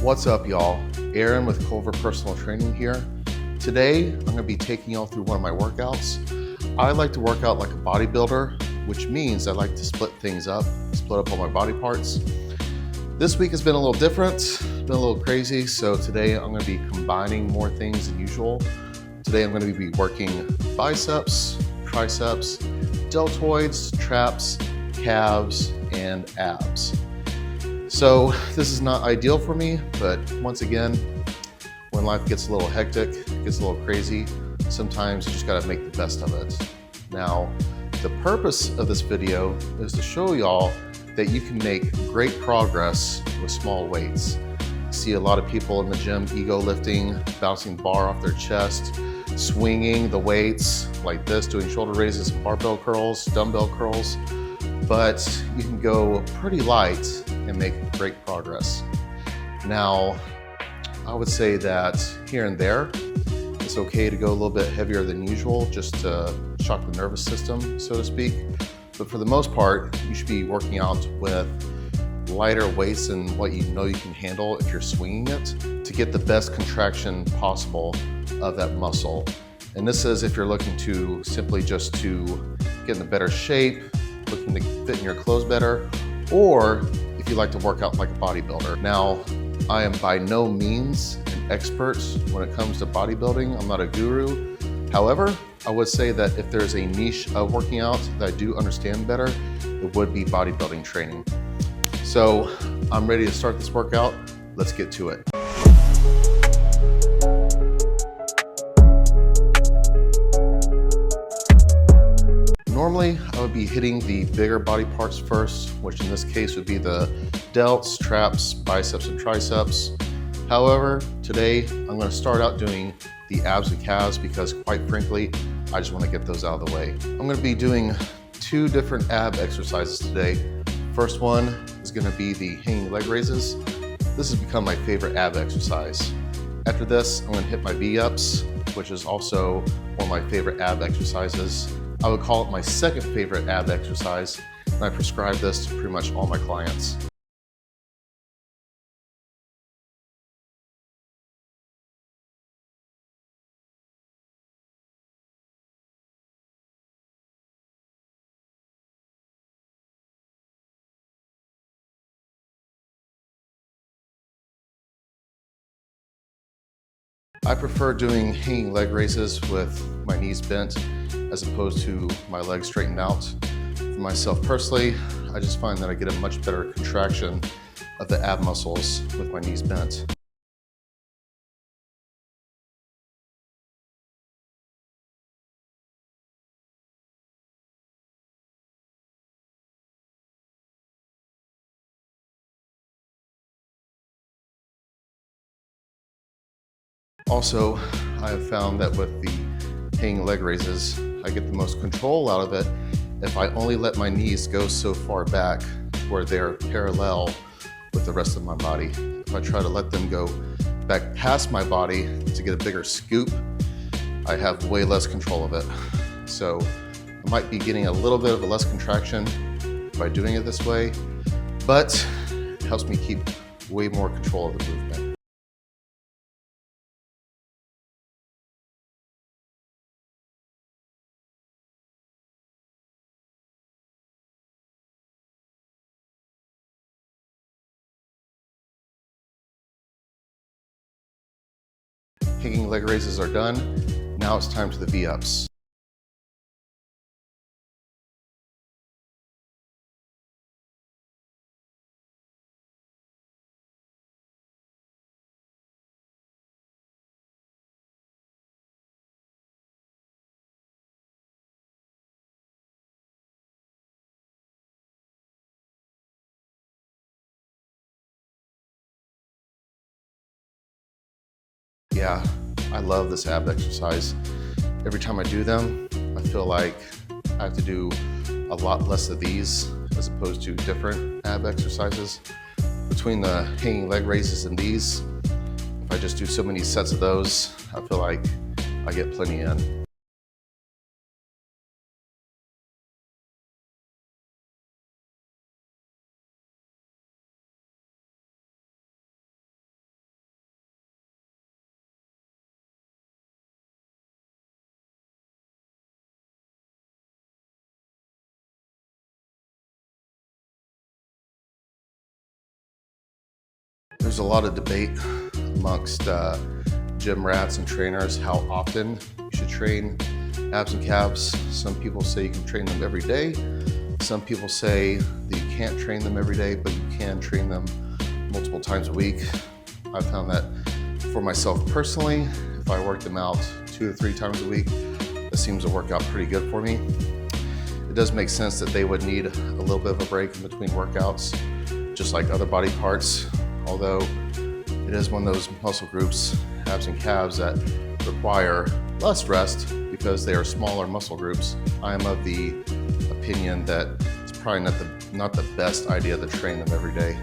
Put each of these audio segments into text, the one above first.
What's up, y'all? Aaron with Culver Personal Training here. Today, I'm going to be taking y'all through one of my workouts. I like to work out like a bodybuilder, which means I like to split things up, split up all my body parts. This week has been a little different, been a little crazy, so today I'm going to be combining more things than usual. Today I'm going to be working biceps, triceps, deltoids, traps, calves, and abs. So this is not ideal for me, but once again, when life gets a little hectic, gets a little crazy, sometimes you just gotta make the best of it. Now, the purpose of this video is to show y'all that you can make great progress with small weights. I see a lot of people in the gym ego lifting, bouncing bar off their chest, swinging the weights like this, doing shoulder raises and barbell curls, dumbbell curls, but you can go pretty light and make great progress. Now, I would say that here and there, it's okay to go a little bit heavier than usual just to shock the nervous system, so to speak. But for the most part, you should be working out with lighter weights than what you know you can handle if you're swinging it to get the best contraction possible of that muscle. And this is if you're looking to simply just to get in a better shape, looking to fit in your clothes better, or if you like to work out like a bodybuilder. Now, I am by no means an expert when it comes to bodybuilding. I'm not a guru. However, I would say that if there's a niche of working out that I do understand better, it would be bodybuilding training. So I'm ready to start this workout. Let's get to it. Normally, I would be hitting the bigger body parts first, which in this case would be the delts, traps, biceps, and triceps. However, today I'm going to start out doing the abs and calves because quite frankly, I just want to get those out of the way. I'm going to be doing two different ab exercises today. First one is going to be the hanging leg raises. This has become my favorite ab exercise. After this, I'm going to hit my V-ups, which is also one of my favorite ab exercises. I would call it my second favorite ab exercise, and I prescribe this to pretty much all my clients. I prefer doing hanging leg raises with my knees bent as opposed to my legs straightened out. For myself personally, I just find that I get a much better contraction of the ab muscles with my knees bent. Also, I have found that with the hanging leg raises, I get the most control out of it if I only let my knees go so far back where they're parallel with the rest of my body. If I try to let them go back past my body to get a bigger scoop, I have way less control of it. So I might be getting a little bit of a less contraction by doing it this way, but it helps me keep way more control of the movement. Hanging leg raises are done. Now it's time for the V-ups. Yeah, I love this ab exercise. Every time I do them, I feel like I have to do a lot less of these as opposed to different ab exercises. Between the hanging leg raises and these, if I just do so many sets of those, I feel like I get plenty in. There's a lot of debate amongst gym rats and trainers how often you should train abs and calves. Some people say you can train them every day. Some people say that you can't train them every day, but you can train them multiple times a week. I found that for myself personally, if I work them out 2 to 3 times a week, that seems to work out pretty good for me. It does make sense that they would need a little bit of a break in between workouts, just like other body parts, although it is one of those muscle groups, abs and calves, that require less rest because they are smaller muscle groups. I am of the opinion that it's probably not the best idea to train them every day.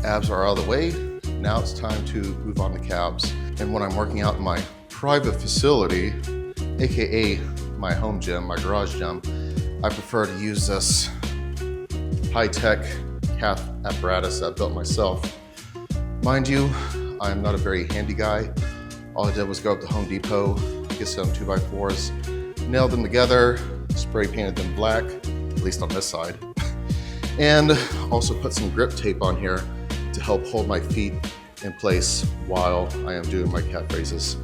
Abs are out of the way. Now it's time to move on to calves. And when I'm working out in my private facility, AKA my home gym, my garage gym, I prefer to use this high-tech calf apparatus that I built myself. Mind you, I am not a very handy guy. All I did was go up to Home Depot, get some 2x4s, nailed them together, spray painted them black, at least on this side, and also put some grip tape on here to help hold my feet in place while I am doing my calf raises.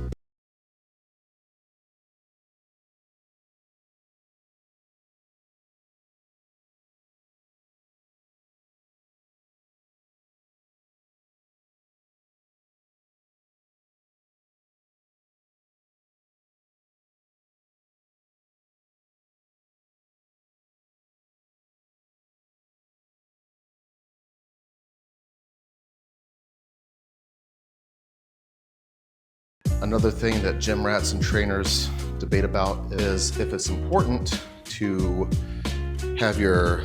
Another thing that gym rats and trainers debate about is if it's important to have your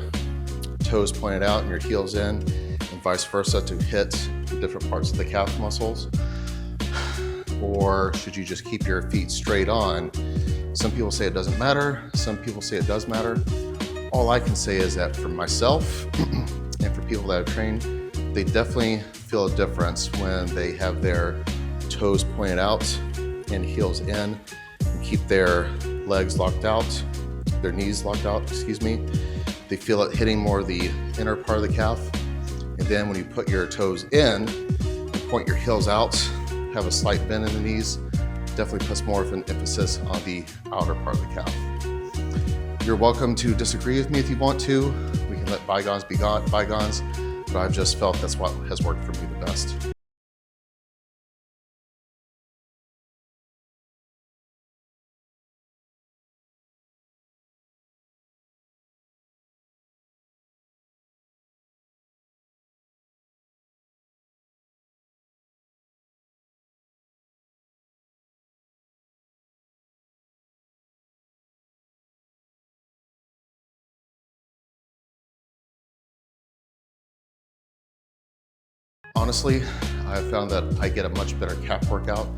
toes pointed out and your heels in, and vice versa, to hit the different parts of the calf muscles, or should you just keep your feet straight on? Some people say it doesn't matter, some people say it does matter. All I can say is that for myself and for people that I've trained, they definitely feel a difference when they have their toes pointed out and heels in, and keep their legs locked out, their knees locked out, excuse me. They feel it hitting more the inner part of the calf. And then when you put your toes in and point your heels out, have a slight bend in the knees, definitely puts more of an emphasis on the outer part of the calf. You're welcome to disagree with me if you want to. We can let bygones be bygones, but I've just felt that's what has worked for me the best. Honestly, I've found that I get a much better calf workout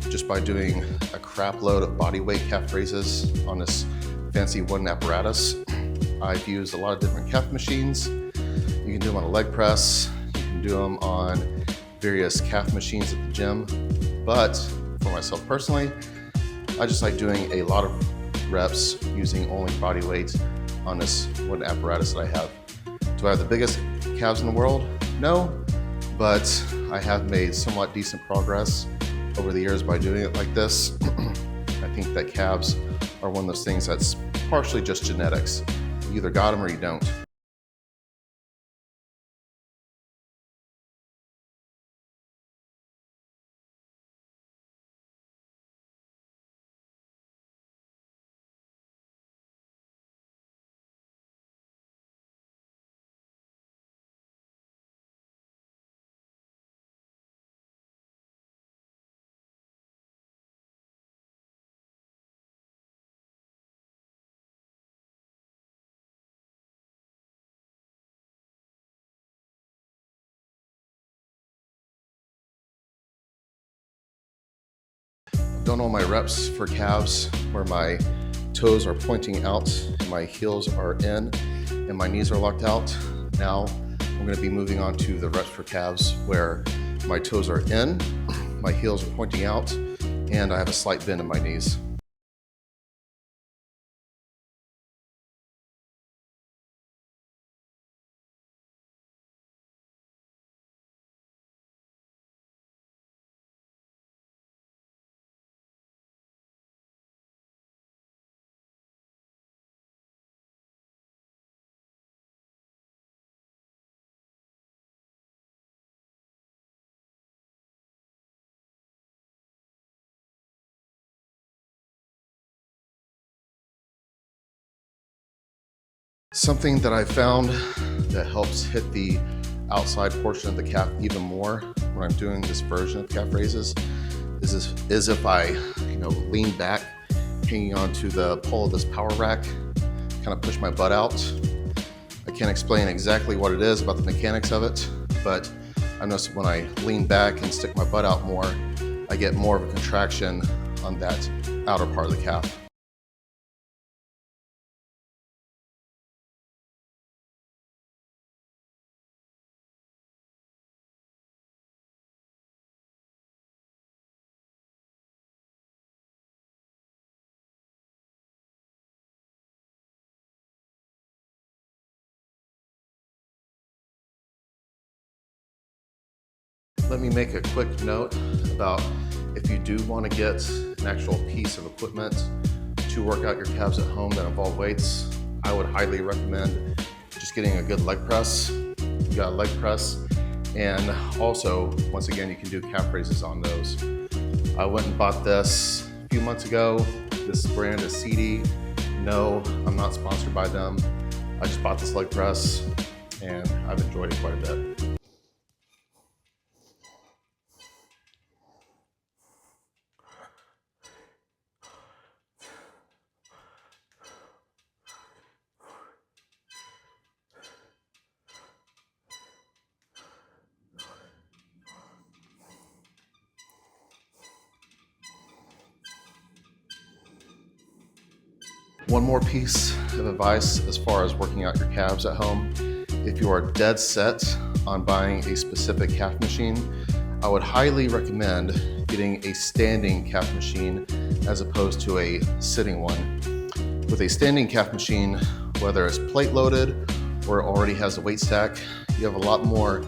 just by doing a crap load of body weight calf raises on this fancy wooden apparatus. I've used a lot of different calf machines. You can do them on a leg press, you can do them on various calf machines at the gym, but for myself personally, I just like doing a lot of reps using only body weight on this wooden apparatus that I have. Do I have the biggest calves in the world? No. But I have made somewhat decent progress over the years by doing it like this. I think that calves are one of those things that's partially just genetics. You either got them or you don't. Don't know my reps for calves where my toes are pointing out, and my heels are in, and my knees are locked out. Now I'm going to be moving on to the reps for calves where my toes are in, my heels are pointing out, and I have a slight bend in my knees. Something that I found that helps hit the outside portion of the calf even more when I'm doing this version of calf raises is if I lean back, hanging onto the pole of this power rack, kind of push my butt out. I can't explain exactly what it is about the mechanics of it, but I notice when I lean back and stick my butt out more, I get more of a contraction on that outer part of the calf. Let me make a quick note about if you do want to get an actual piece of equipment to work out your calves at home that involve weights, I would highly recommend just getting a good leg press. You got a leg press, and also, once again, you can do calf raises on those. I went and bought this a few months ago. This brand is CD. No, I'm not sponsored by them. I just bought this leg press, and I've enjoyed it quite a bit. One more piece of advice as far as working out your calves at home. If you are dead set on buying a specific calf machine, I would highly recommend getting a standing calf machine as opposed to a sitting one. With a standing calf machine, whether it's plate loaded or it already has a weight stack, you have a lot more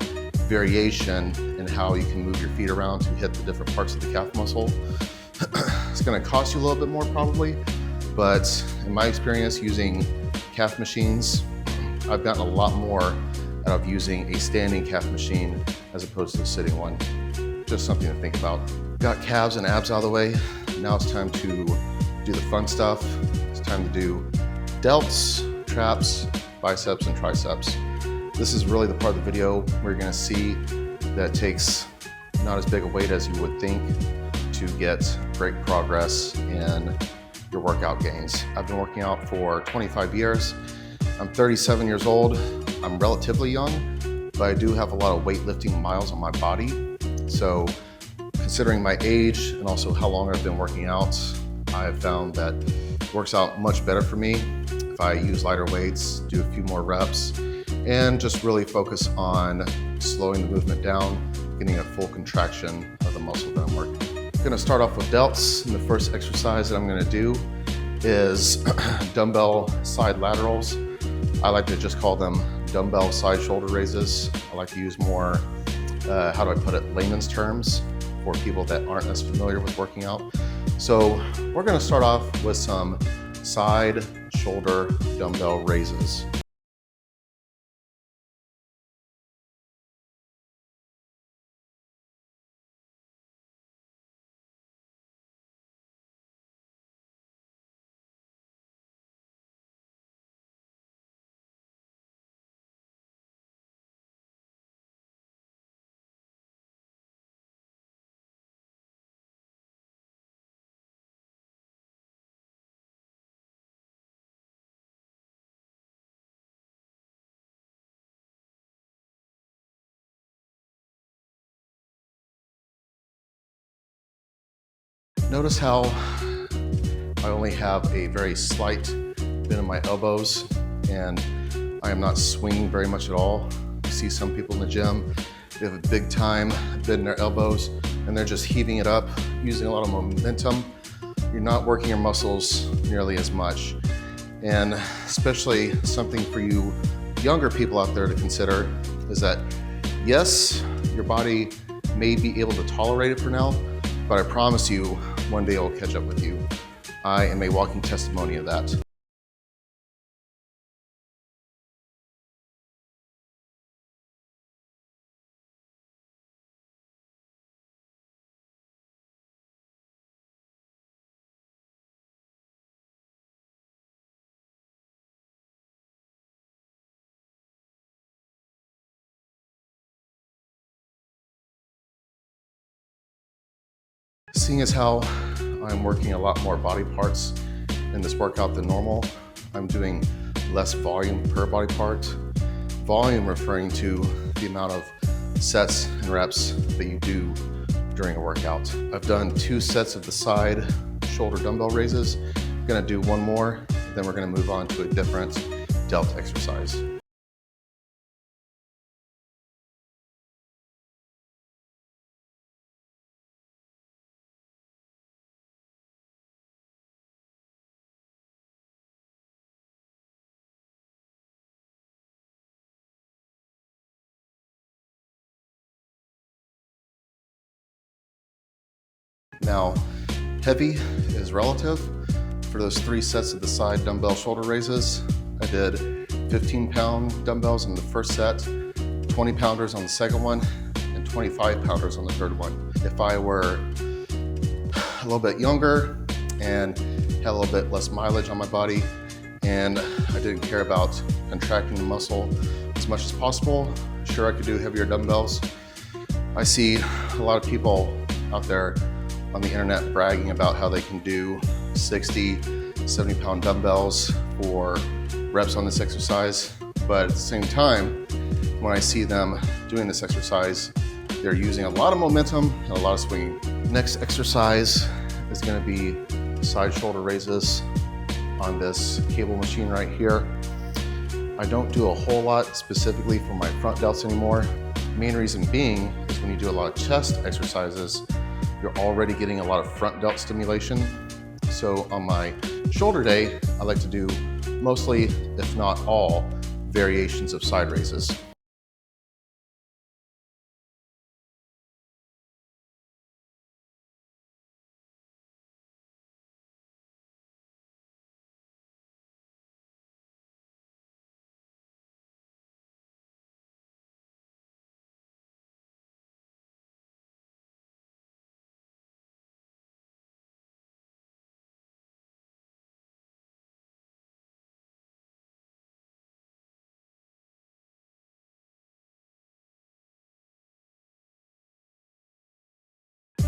variation in how you can move your feet around to hit the different parts of the calf muscle. It's going to cost you a little bit more probably, but in my experience using calf machines, I've gotten a lot more out of using a standing calf machine as opposed to a sitting one. Just something to think about. Got calves and abs out of the way. Now it's time to do the fun stuff. It's time to do delts, traps, biceps, and triceps. This is really the part of the video where you're gonna see that it takes not as big a weight as you would think to get great progress in your workout gains. I've been working out for 25 years. I'm 37 years old. I'm relatively young, but I do have a lot of weightlifting miles on my body. So considering my age and also how long I've been working out, I have found that it works out much better for me if I use lighter weights, do a few more reps, and just really focus on slowing the movement down, getting a full contraction of the muscle that I'm working. I'm gonna start off with delts, and the first exercise that I'm gonna do is dumbbell side laterals. I like to just call them dumbbell side shoulder raises. I like to use more, how do I put it, layman's terms for people that aren't as familiar with working out. So we're gonna start off with some side shoulder dumbbell raises. Notice how I only have a very slight bend in my elbows, and I am not swinging very much at all. You see some people in the gym, they have a big time bend in their elbows, and they're just heaving it up, using a lot of momentum. You're not working your muscles nearly as much. And especially something for you younger people out there to consider is that, yes, your body may be able to tolerate it for now, but I promise you, one day it will catch up with you. I am a walking testimony of that. Seeing as how I'm working a lot more body parts in this workout than normal, I'm doing less volume per body part. Volume referring to the amount of sets and reps that you do during a workout. I've done 2 sets of the side shoulder dumbbell raises. I'm gonna do one more, then we're gonna move on to a different delt exercise. Now, heavy is relative. For those 3 sets of the side dumbbell shoulder raises, I did 15-pound dumbbells in the first set, 20-pounders on the second one, and 25-pounders on the third one. If I were a little bit younger and had a little bit less mileage on my body, and I didn't care about contracting the muscle as much as possible, sure, I could do heavier dumbbells. I see a lot of people out there on the internet bragging about how they can do 60, 70-pound dumbbells for reps on this exercise. But at the same time, when I see them doing this exercise, they're using a lot of momentum and a lot of swinging. Next exercise is gonna be side shoulder raises on this cable machine right here. I don't do a whole lot specifically for my front delts anymore. Main reason being is when you do a lot of chest exercises, you're already getting a lot of front delt stimulation. So on my shoulder day, I like to do mostly, if not all, variations of side raises.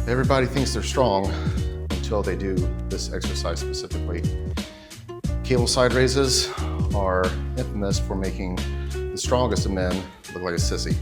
Everybody thinks they're strong until they do this exercise specifically. Cable side raises are infamous for making the strongest of men look like a sissy.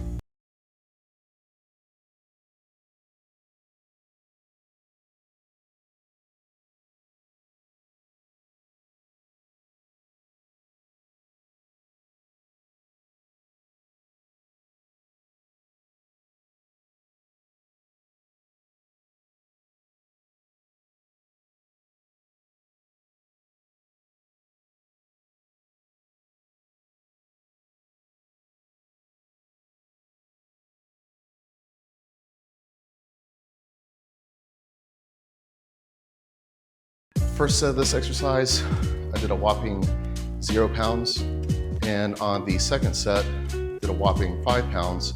First set of this exercise, I did a whopping 0 pounds. And on the second set, did a whopping 5 pounds.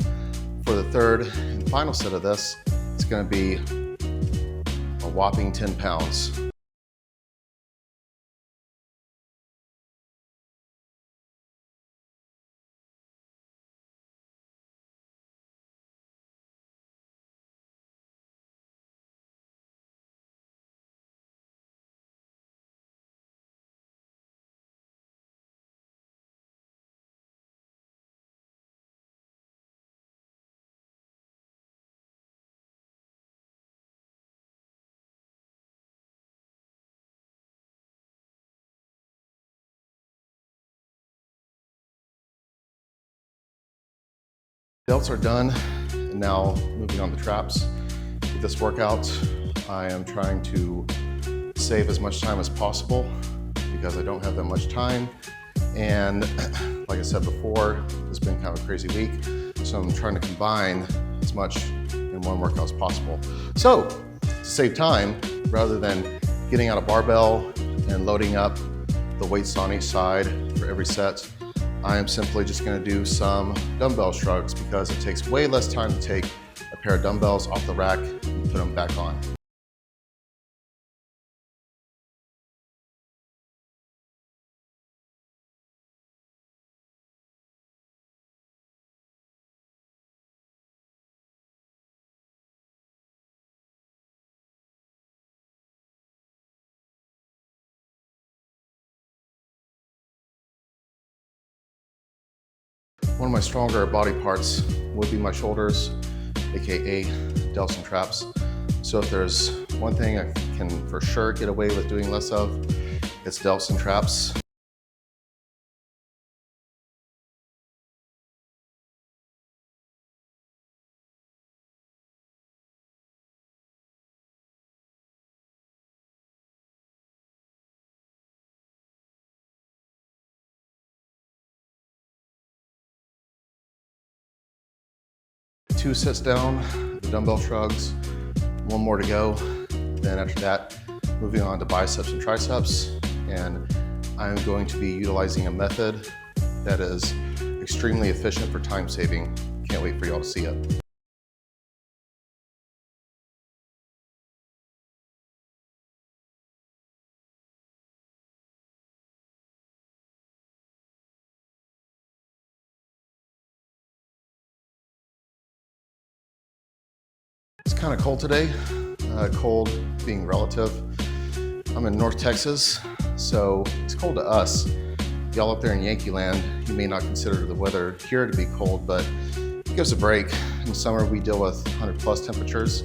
For the third and final set of this, it's gonna be a whopping 10 pounds. Delts are done, and now moving on to traps. With this workout, I am trying to save as much time as possible because I don't have that much time. And like I said before, it's been kind of a crazy week. So I'm trying to combine as much in one workout as possible. So to save time, rather than getting out a barbell and loading up the weights on each side for every set, I am simply just gonna do some dumbbell shrugs because it takes way less time to take a pair of dumbbells off the rack and put them back on. One of my stronger body parts would be my shoulders, AKA delts and traps. So if there's one thing I can for sure get away with doing less of, it's delts and traps. Two sets down, the dumbbell shrugs, one more to go. Then after that, moving on to biceps and triceps. And I'm going to be utilizing a method that is extremely efficient for time saving. Can't wait for y'all to see it. It's kind of cold today, cold being relative. I'm in North Texas, so it's cold to us. Y'all up there in Yankee land, you may not consider the weather here to be cold, but it gives a break. In summer, we deal with 100+ temperatures.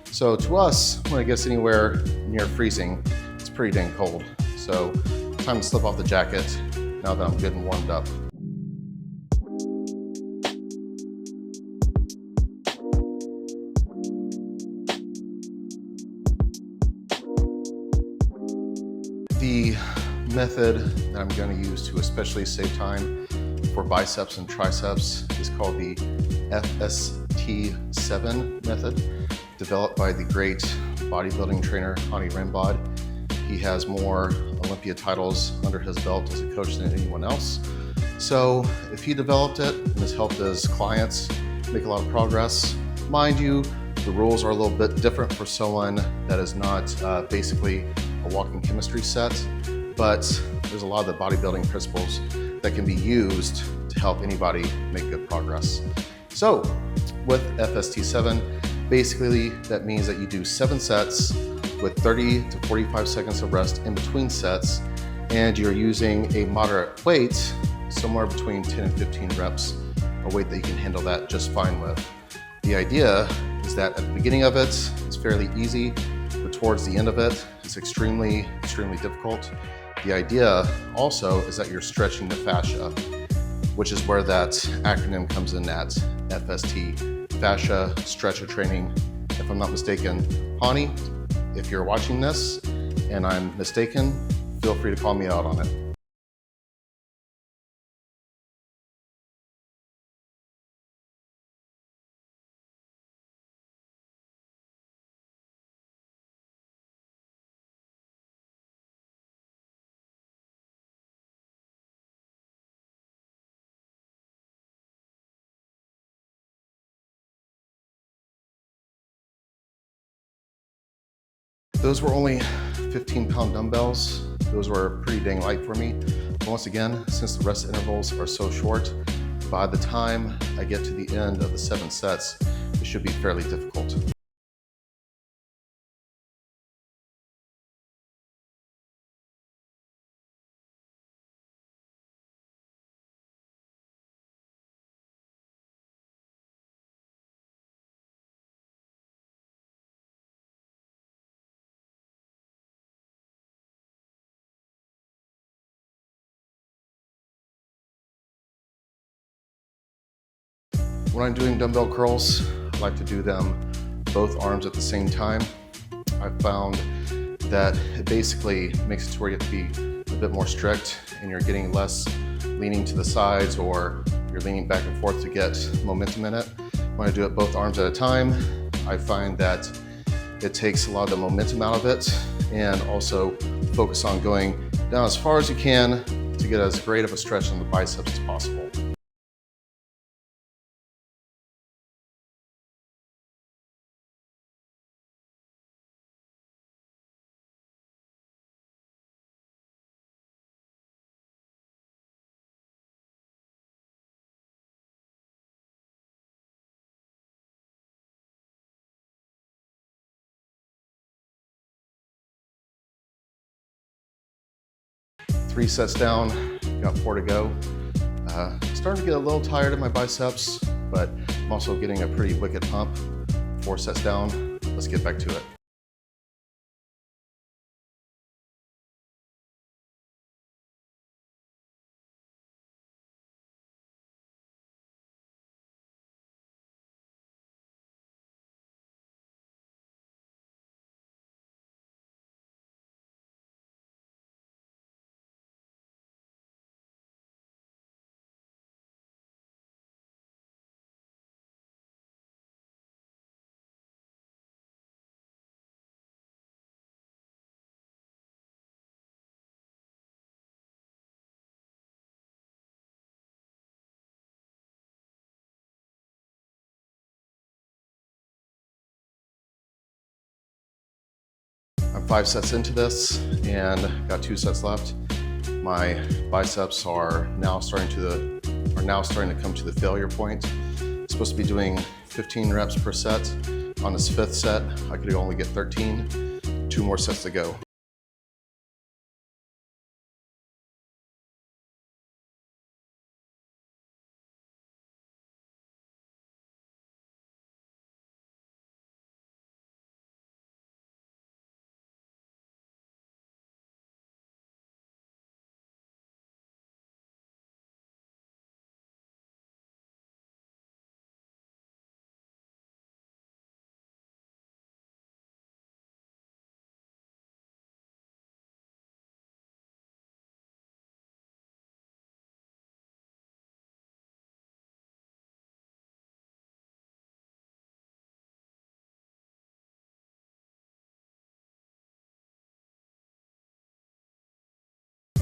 So to us, when it gets anywhere near freezing, it's pretty dang cold. So time to slip off the jacket now that I'm good and warmed up. The method that I'm going to use to especially save time for biceps and triceps is called the FST7 method, developed by the great bodybuilding trainer Hany Rambod. He has more Olympia titles under his belt as a coach than anyone else. So if he developed it and has helped his clients make a lot of progress, mind you, the rules are a little bit different for someone that is not basically a walking chemistry set, but there's a lot of the bodybuilding principles that can be used to help anybody make good progress. So with FST7, basically that means that you do 7 sets with 30 to 45 seconds of rest in between sets, and you're using a moderate weight, somewhere between 10 and 15 reps, a weight that you can handle that just fine with. The idea is that at the beginning of it, it's fairly easy, but towards the end of it, it's extremely difficult. The idea also is that you're stretching the fascia, which is where that acronym comes in at FST, fascia stretcher training. If I'm not mistaken, Hany, if you're watching this and I'm mistaken, feel free to call me out on it. Those were only 15-pound dumbbells. Those were pretty dang light for me. But once again, since the rest intervals are so short, by the time I get to the end of the 7 sets, it should be fairly difficult. When I'm doing dumbbell curls, I like to do them both arms at the same time. I've found that it basically makes it to where you have to be a bit more strict and you're getting less leaning to the sides or you're leaning back and forth to get momentum in it. When I do it both arms at a time, I find that it takes a lot of the momentum out of it and also focus on going down as far as you can to get as great of a stretch in the biceps as possible. Three sets down, got 4 to go. Starting to get a little tired in my biceps, but I'm also getting a pretty wicked pump. 4 sets down, let's get back to it. I'm 5 sets into this and got 2 sets left. My biceps are now starting to come to the failure point. I'm supposed to be doing 15 reps per set. On this 5th set, I could only get 13. 2 more sets to go.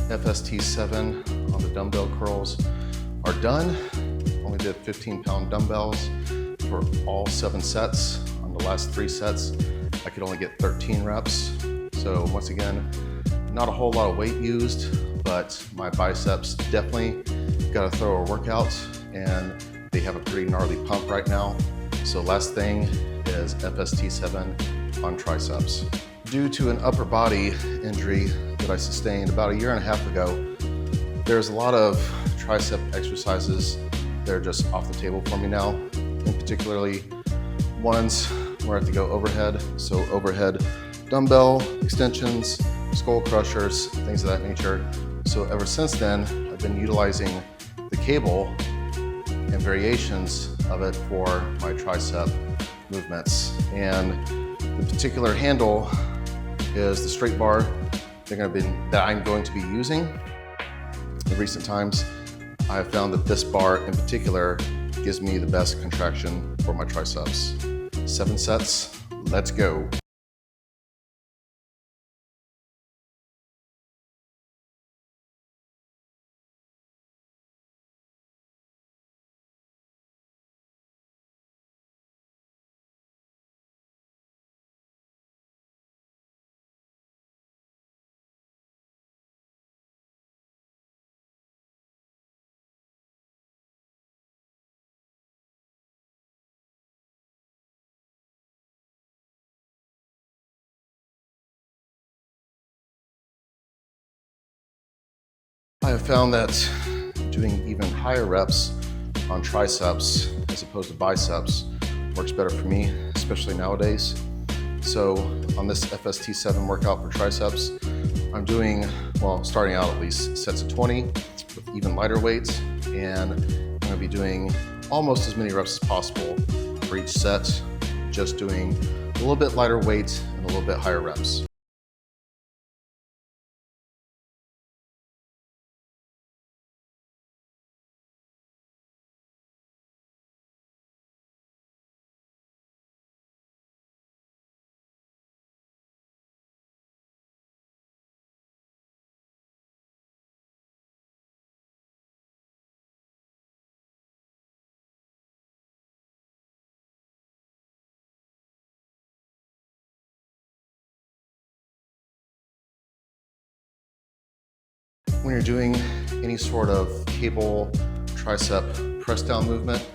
FST7 on the dumbbell curls are done. Only did 15-pound dumbbells for all 7 sets. On the last 3 sets, I could only get 13 reps. So once again, not a whole lot of weight used, but my biceps definitely got a thorough workout and they have a pretty gnarly pump right now. So last thing is FST7 on triceps. Due to an upper body injury that I sustained about 1.5 years ago, there's a lot of tricep exercises that are just off the table for me now, and particularly ones where I have to go overhead. So overhead dumbbell extensions, skull crushers, things of that nature. So ever since then, I've been utilizing the cable and variations of it for my tricep movements. And the particular handle is the straight bar that I'm going to be using. In recent times, I have found that this bar in particular gives me the best contraction for my triceps. 7 sets, let's go. I have found that doing even higher reps on triceps as opposed to biceps works better for me, especially nowadays. So on this FST7 workout for triceps, I'm doing, well, starting out at least sets of 20 with even lighter weights, and I'm gonna be doing almost as many reps as possible for each set, just doing a little bit lighter weight and a little bit higher reps. When you're doing any sort of cable tricep press down movement,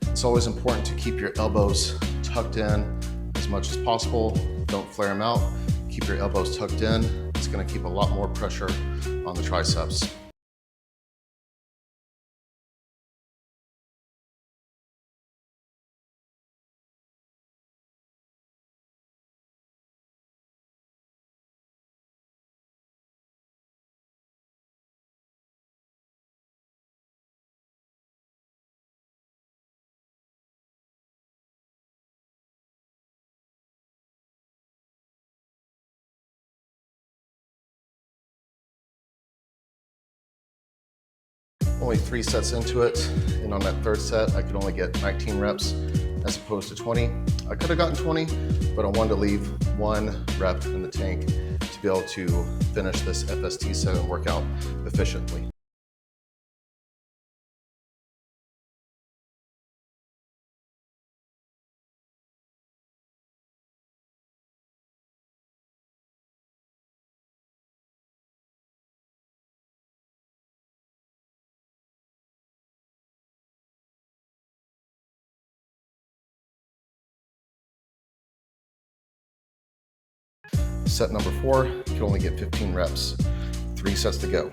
it's always important to keep your elbows tucked in as much as possible. Don't flare them out. Keep your elbows tucked in. It's going to keep a lot more pressure on the triceps. Only 3 sets into it, and on that third set, I could only get 19 reps as opposed to 20. I could have gotten 20, but I wanted to leave 1 rep in the tank to be able to finish this FST7 workout efficiently. Set number 4, you can only get 15 reps. 3 sets to go.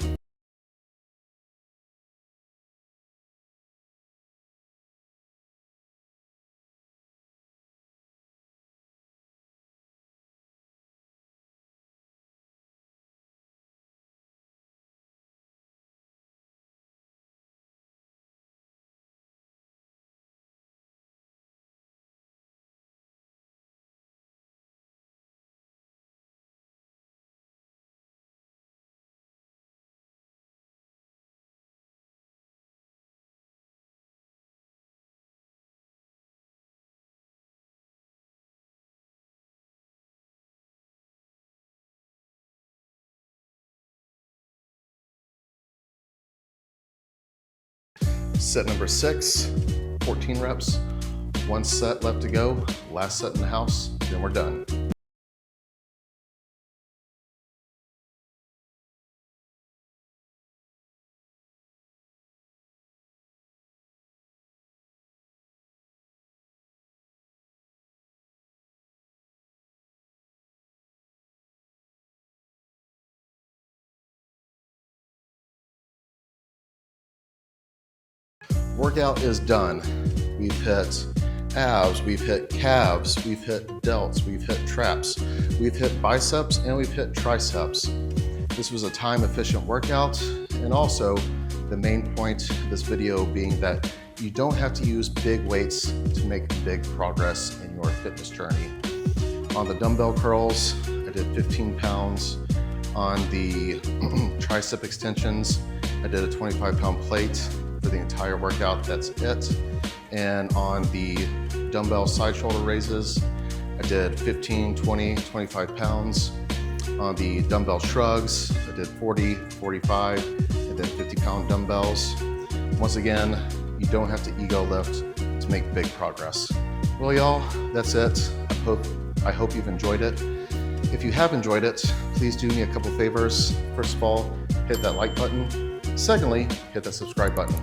Set number 6, 14 reps. 1 set left to go. Last set in the house, then we're done. Workout is done. We've hit abs, we've hit calves, we've hit delts, we've hit traps, we've hit biceps, and we've hit triceps. This was a time efficient workout, and also the main point of this video being that you don't have to use big weights to make big progress in your fitness journey. On the dumbbell curls, I did 15 pounds. On the tricep extensions, I did a 25-pound plate for the entire workout, that's it. And on the dumbbell side shoulder raises, I did 15, 20, 25 pounds. On the dumbbell shrugs, I did 40, 45, and then 50-pound dumbbells. Once again, you don't have to ego lift to make big progress. Well, y'all, that's it. I hope you've enjoyed it. If you have enjoyed it, please do me a couple favors. First of all, hit that like button. Secondly, hit that subscribe button.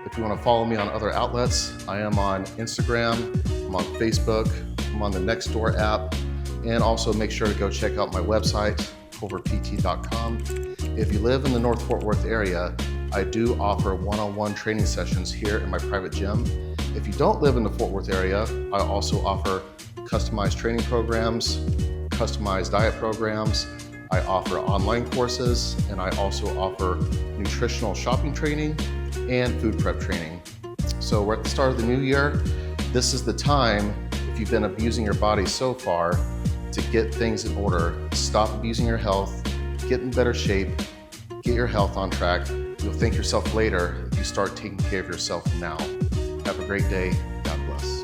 If you want to follow me on other outlets, I am on Instagram, I'm on Facebook, I'm on the Nextdoor app, and also make sure to go check out my website, culverpt.com. If you live in the North Fort Worth area, I do offer one-on-one training sessions here in my private gym. If you don't live in the Fort Worth area, I also offer customized training programs, customized diet programs. I offer online courses, and I also offer nutritional shopping training and food prep training. So we're at the start of the new year. This is the time, if you've been abusing your body so far, to get things in order. Stop abusing your health, get in better shape, get your health on track. You'll thank yourself later if you start taking care of yourself now. Have a great day. God bless.